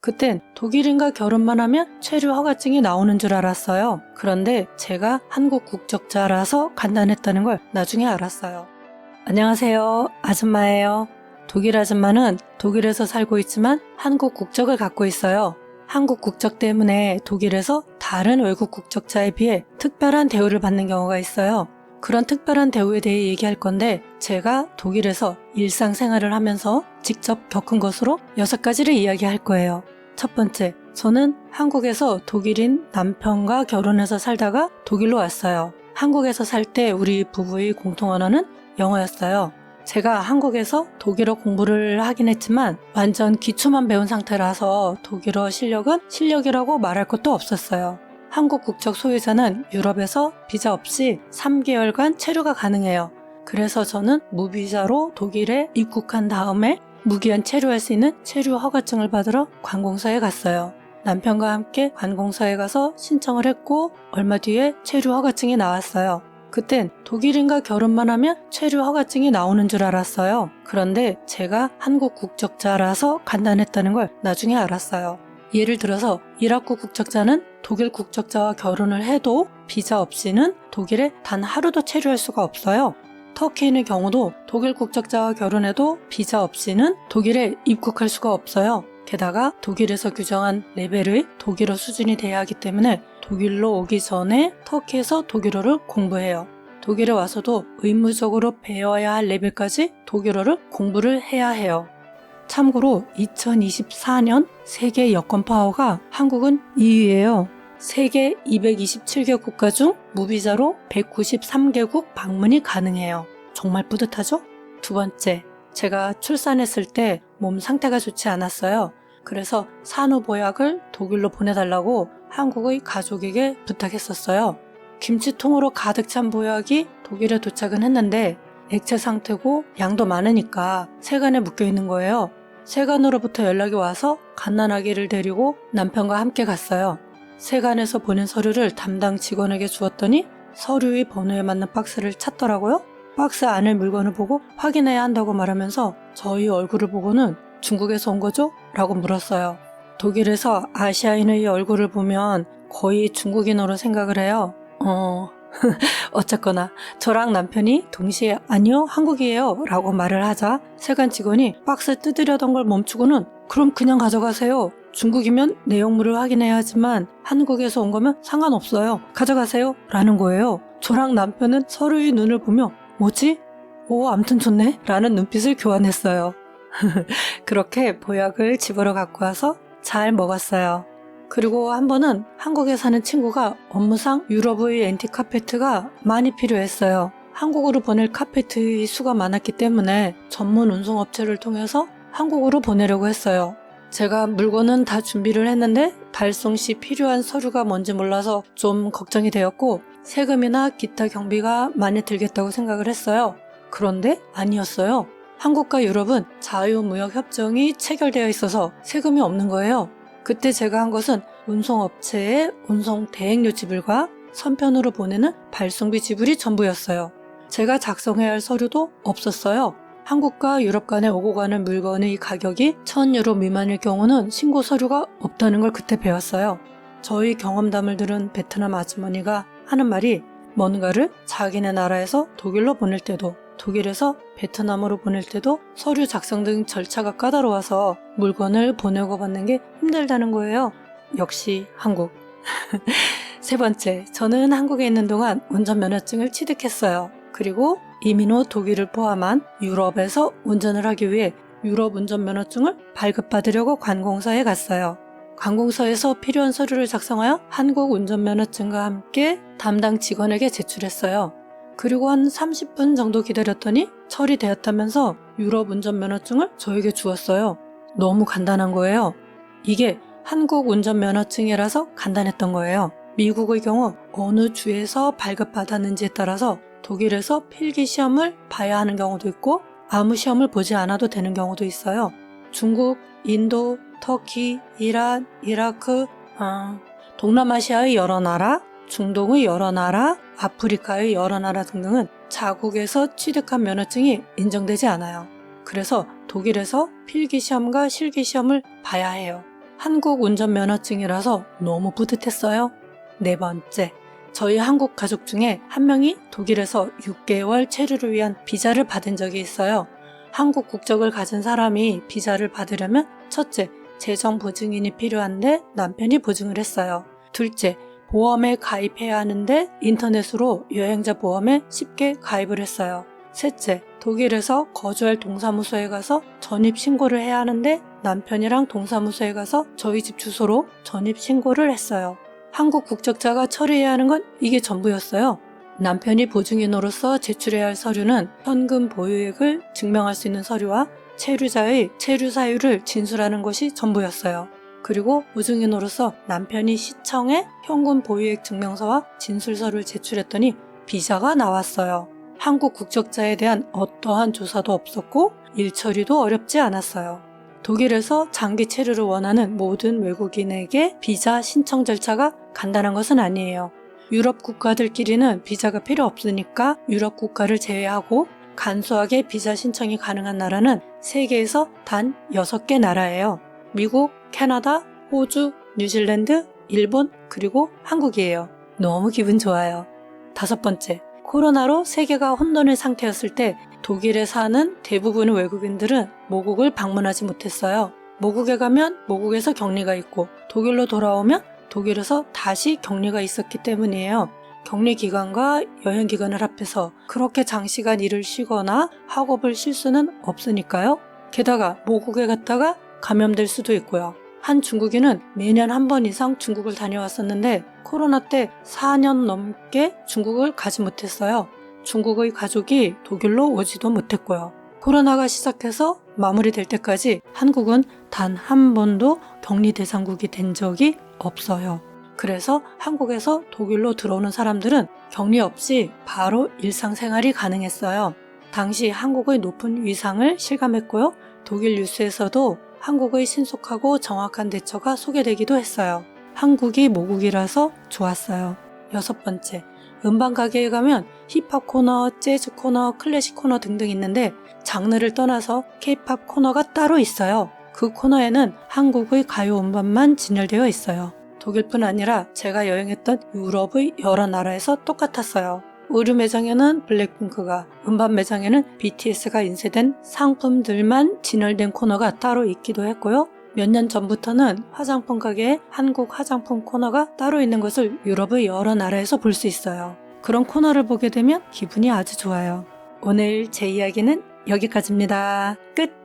그땐 독일인과 결혼만 하면 체류 허가증이 나오는 줄 알았어요. 그런데 제가 한국 국적자라서 간단했다는 걸 나중에 알았어요. 안녕하세요. 아줌마예요. 독일 아줌마는 독일에서 살고 있지만 한국 국적을 갖고 있어요. 한국 국적 때문에 독일에서 다른 외국 국적자에 비해 특별한 대우를 받는 경우가 있어요. 그런 특별한 대우에 대해 얘기할 건데 제가 독일에서 일상생활을 하면서 직접 겪은 것으로 6가지를 이야기할 거예요. 첫 번째, 저는 한국에서 독일인 남편과 결혼해서 살다가 독일로 왔어요. 한국에서 살 때 우리 부부의 공통 언어는 영어였어요. 제가 한국에서 독일어 공부를 하긴 했지만 완전 기초만 배운 상태라서 독일어 실력은 실력이라고 말할 것도 없었어요. 한국 국적 소유자는 유럽에서 비자 없이 3개월간 체류가 가능해요. 그래서 저는 무비자로 독일에 입국한 다음에 무기한 체류할 수 있는 체류 허가증을 받으러 관공서에 갔어요. 남편과 함께 관공서에 가서 신청을 했고 얼마 뒤에 체류 허가증이 나왔어요. 그땐 독일인과 결혼만 하면 체류 허가증이 나오는 줄 알았어요. 그런데 제가 한국 국적자라서 간단했다는 걸 나중에 알았어요. 예를 들어서 이라크 국적자는 독일 국적자와 결혼을 해도 비자 없이는 독일에 단 하루도 체류할 수가 없어요. 터키인의 경우도 독일 국적자와 결혼해도 비자 없이는 독일에 입국할 수가 없어요. 게다가 독일에서 규정한 레벨의 독일어 수준이 돼야 하기 때문에 독일로 오기 전에 터키에서 독일어를 공부해요. 독일에 와서도 의무적으로 배워야 할 레벨까지 독일어를 공부를 해야 해요. 참고로 2024년 세계 여권 파워가 한국은 2위예요. 세계 227개 국가 중 무비자로 193개국 방문이 가능해요. 정말 뿌듯하죠? 두 번째, 제가 출산했을 때 몸 상태가 좋지 않았어요. 그래서 산후보약을 독일로 보내달라고 한국의 가족에게 부탁했었어요. 김치통으로 가득 찬 보약이 독일에 도착은 했는데 액체 상태고 양도 많으니까 세간에 묶여있는 거예요. 세간으로부터 연락이 와서 갓난아기를 데리고 남편과 함께 갔어요. 세간에서 보낸 서류를 담당 직원에게 주었더니 서류의 번호에 맞는 박스를 찾더라고요. 박스 안에 물건을 보고 확인해야 한다고 말하면서 저희 얼굴을 보고는 중국에서 온 거죠? 라고 물었어요. 독일에서 아시아인의 얼굴을 보면 거의 중국인으로 생각을 해요. 어쨌거나 저랑 남편이 동시에 아니요 한국이에요 라고 말을 하자 세관 직원이 박스 뜯으려던 걸 멈추고는 그럼 그냥 가져가세요. 중국이면 내용물을 확인해야 하지만 한국에서 온 거면 상관없어요. 가져가세요 라는 거예요. 저랑 남편은 서로의 눈을 보며 뭐지? 암튼 좋네 라는 눈빛을 교환했어요. 그렇게 보약을 집으로 갖고 와서 잘 먹었어요. 그리고 한 번은 한국에 사는 친구가 업무상 유럽의 앤틱 카페트가 많이 필요했어요. 한국으로 보낼 카페트의 수가 많았기 때문에 전문 운송업체를 통해서 한국으로 보내려고 했어요. 제가 물건은 다 준비를 했는데 발송 시 필요한 서류가 뭔지 몰라서 좀 걱정이 되었고 세금이나 기타 경비가 많이 들겠다고 생각을 했어요. 그런데 아니었어요. 한국과 유럽은 자유무역협정이 체결되어 있어서 세금이 없는 거예요. 그때 제가 한 것은 운송업체의 운송 대행료 지불과 선편으로 보내는 발송비 지불이 전부였어요. 제가 작성해야 할 서류도 없었어요. 한국과 유럽 간에 오고 가는 물건의 가격이 1,000유로 미만일 경우는 신고 서류가 없다는 걸 그때 배웠어요. 저희 경험담을 들은 베트남 아주머니가 하는 말이 뭔가를 자기네 나라에서 독일로 보낼 때도 독일에서 베트남으로 보낼 때도 서류 작성 등 절차가 까다로워서 물건을 보내고 받는 게 힘들다는 거예요. 역시 한국. 세 번째, 저는 한국에 있는 동안 운전면허증을 취득했어요. 그리고 이민 후 독일을 포함한 유럽에서 운전을 하기 위해 유럽 운전면허증을 발급받으려고 관공서에 갔어요. 관공서에서 필요한 서류를 작성하여 한국 운전면허증과 함께 담당 직원에게 제출했어요. 그리고 한 30분 정도 기다렸더니 처리되었다면서 유럽 운전면허증을 저에게 주었어요. 너무 간단한 거예요. 이게 한국 운전면허증이라서 간단했던 거예요. 미국의 경우 어느 주에서 발급받았는지에 따라서 독일에서 필기시험을 봐야 하는 경우도 있고 아무 시험을 보지 않아도 되는 경우도 있어요. 중국, 인도, 터키, 이란, 이라크, 동남아시아의 여러 나라, 중동의 여러 나라, 아프리카의 여러 나라 등등은 자국에서 취득한 면허증이 인정되지 않아요. 그래서 독일에서 필기시험과 실기시험을 봐야 해요. 한국 운전면허증이라서 너무 뿌듯했어요. 네 번째, 저희 한국 가족 중에 한 명이 독일에서 6개월 체류를 위한 비자를 받은 적이 있어요. 한국 국적을 가진 사람이 비자를 받으려면 첫째, 재정 보증인이 필요한데 남편이 보증을 했어요. 둘째, 보험에 가입해야 하는데 인터넷으로 여행자 보험에 쉽게 가입을 했어요. 셋째, 독일에서 거주할 동사무소에 가서 전입신고를 해야 하는데 남편이랑 동사무소에 가서 저희 집 주소로 전입신고를 했어요. 한국 국적자가 처리해야 하는 건 이게 전부였어요. 남편이 보증인으로서 제출해야 할 서류는 현금 보유액을 증명할 수 있는 서류와 체류자의 체류 사유를 진술하는 것이 전부였어요. 그리고 보증인으로서 남편이 시청에 현금 보유액 증명서와 진술서를 제출했더니 비자가 나왔어요. 한국 국적자에 대한 어떠한 조사도 없었고 일 처리도 어렵지 않았어요. 독일에서 장기 체류를 원하는 모든 외국인에게 비자 신청 절차가 간단한 것은 아니에요. 유럽 국가들끼리는 비자가 필요 없으니까 유럽 국가를 제외하고 간소하게 비자 신청이 가능한 나라는 세계에서 단 6개 나라예요. 미국, 캐나다, 호주, 뉴질랜드, 일본, 그리고 한국이에요. 너무 기분 좋아요. 다섯 번째, 코로나로 세계가 혼돈의 상태였을 때 독일에 사는 대부분의 외국인들은 모국을 방문하지 못했어요. 모국에 가면 모국에서 격리가 있고 독일로 돌아오면 독일에서 다시 격리가 있었기 때문이에요. 격리 기간과 여행 기간을 합해서 그렇게 장시간 일을 쉬거나 학업을 쉴 수는 없으니까요. 게다가 모국에 갔다가 감염될 수도 있고요. 한 중국인은 매년 한 번 이상 중국을 다녀왔었는데 코로나 때 4년 넘게 중국을 가지 못했어요. 중국의 가족이 독일로 오지도 못했고요. 코로나가 시작해서 마무리될 때까지 한국은 단 한 번도 격리 대상국이 된 적이 없어요. 그래서 한국에서 독일로 들어오는 사람들은 격리 없이 바로 일상생활이 가능했어요. 당시 한국의 높은 위상을 실감했고요. 독일 뉴스에서도 한국의 신속하고 정확한 대처가 소개되기도 했어요. 한국이 모국이라서 좋았어요. 여섯 번째, 음반 가게에 가면 힙합 코너, 재즈 코너, 클래식 코너 등등 있는데 장르를 떠나서 K-팝 코너가 따로 있어요. 그 코너에는 한국의 가요 음반만 진열되어 있어요. 독일뿐 아니라 제가 여행했던 유럽의 여러 나라에서 똑같았어요. 의류 매장에는 블랙핑크가, 음반 매장에는 BTS가 인쇄된 상품들만 진열된 코너가 따로 있기도 했고요. 몇 년 전부터는 화장품 가게에 한국 화장품 코너가 따로 있는 것을 유럽의 여러 나라에서 볼 수 있어요. 그런 코너를 보게 되면 기분이 아주 좋아요. 오늘 제 이야기는 여기까지입니다. 끝!